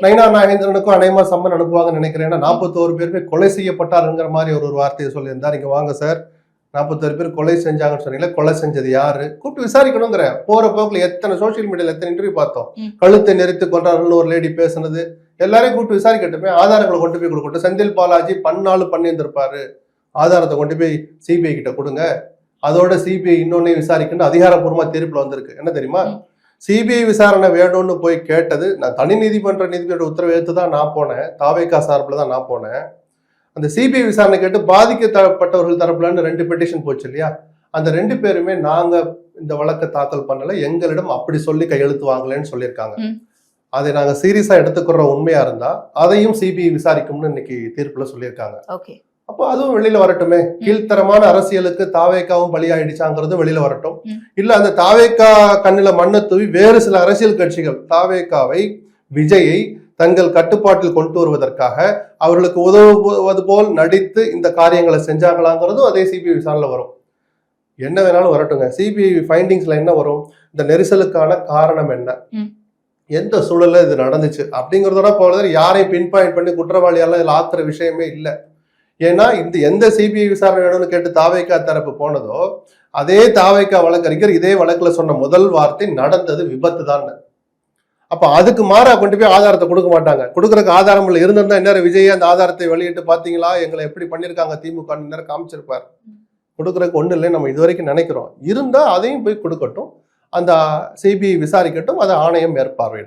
நயினா நாகேந்திரனுக்கும் அநேகமா சம்மன் அனுப்புவாங்கன்னு நினைக்கிறேன். ஏன்னா 41 பேருமே கொலை செய்யப்பட்டாருங்கிற மாதிரி ஒரு வார்த்தையை சொல்லியிருந்தா, நீங்க வாங்க சார் 41 பேர் கொலை செஞ்சாங்கன்னு சொன்னீங்களா, கொலை செஞ்சது யாரு கூப்பிட்டு விசாரிக்கணுங்கிற. போற போக்குல எத்தனை சோசியல் மீடியால எத்தனை இன்டர்வியூ பார்த்தோம். கழுத்தை நெரித்து கொண்டாருன்னு ஒரு லேடி பேசுனது எல்லாரையும் கூப்பிட்டு விசாரிக்கட்டுமே, ஆதாரங்களை கொண்டு போய் கொடுக்கட்டும். செந்தில் பாலாஜி பண்ணாலும் பண்ணியிருந்திருப்பாரு, ஆதாரத்தை கொண்டு போய் சிபிஐ கிட்ட கொடுங்க. அதோட சிபிஐ இன்னொன்னையும் விசாரிக்கணும் அதிகாரப்பூர்வமா தீர்ப்புல வந்திருக்கு. என்ன தெரியுமா, சிபிஐ விசாரணை வேணும்னு போய் கேட்டது, நான் தனி நீதிமன்ற நீதிபதியோட உத்தரவு எடுத்து தான் நான் போனேன், தாவேகா சார்பில் தான் நான் போனேன். அந்த சிபிஐ விசாரணை கேட்டு பாதிக்கப்பட்டவர்கள் தரப்புலன்னு 2 பெட்டிஷன் போச்சு இல்லையா, அந்த 2 பேருமே நாங்க இந்த வழக்கை தாக்கல் பண்ணல, எங்களிடம் அப்படி சொல்லி கையெழுத்து வாங்கலன்னு சொல்லியிருக்காங்க. அதை நாங்க சீரியஸா எடுத்துக்கிற உண்மையா இருந்தா அதையும் சிபிஐ விசாரிக்கும்னு இன்னைக்கு தீர்ப்புல சொல்லியிருக்காங்க. அப்போ அதுவும் வெளியில வரட்டுமே. கீழ்த்தரமான அரசியலுக்கு தாவேக்காவும் பலியாயிடுச்சாங்கிறது வெளியில வரட்டும். இல்ல அந்த தாவேக்கா கண்ணில மண்ணை தூவி வேறு சில அரசியல் கட்சிகள் தாவேக்காவை, விஜயை தங்கள் கட்டுப்பாட்டில் கொண்டு வருவதற்காக அவர்களுக்கு உதவுவது போல் நடித்து இந்த காரியங்களை செஞ்சாங்களாங்கிறதும் அதே சிபிஐ விசாரணையில வரும். என்ன வேணாலும் வரட்டுங்க. சிபிஐ ஃபைண்டிங்ஸ்ல என்ன வரும், இந்த நெரிசலுக்கான காரணம் என்ன, எந்த சூழல்ல இது நடந்துச்சு அப்படிங்கிறதோட போல யாரையும் பின் பாயிண்ட் பண்ணி குற்றவாளியால இதுல ஆத்துற விஷயமே இல்லை. ஏன்னா இந்த எந்த சிபிஐ விசாரணை வேணும்னு கேட்டு தாவேக்கா தரப்பு போனதோ அதே தாவேக்கா வழக்கறிஞர் இதே வழக்குல சொன்ன முதல் வார்த்தை நடந்தது விபத்து தான். அப்ப அதுக்கு மாறா கொண்டு போய் ஆதாரத்தை கொடுக்க மாட்டாங்க. கொடுக்கறதுக்கு ஆதாரம் இல்லை இருந்திருந்தா இந்நேரம் விஜய் அந்த ஆதாரத்தை வெளியிட்டு பாத்தீங்களா எங்களை எப்படி பண்ணிருக்காங்க திமுக நேரம் காமிச்சிருப்பார். கொடுக்கறதுக்கு ஒண்ணு இல்லை நம்ம இதுவரைக்கும் நினைக்கிறோம். இருந்தா அதையும் போய் கொடுக்கட்டும், அந்த சிபிஐ விசாரிக்கட்டும், அதை ஆணையம் மேற்பார்வையிடும்.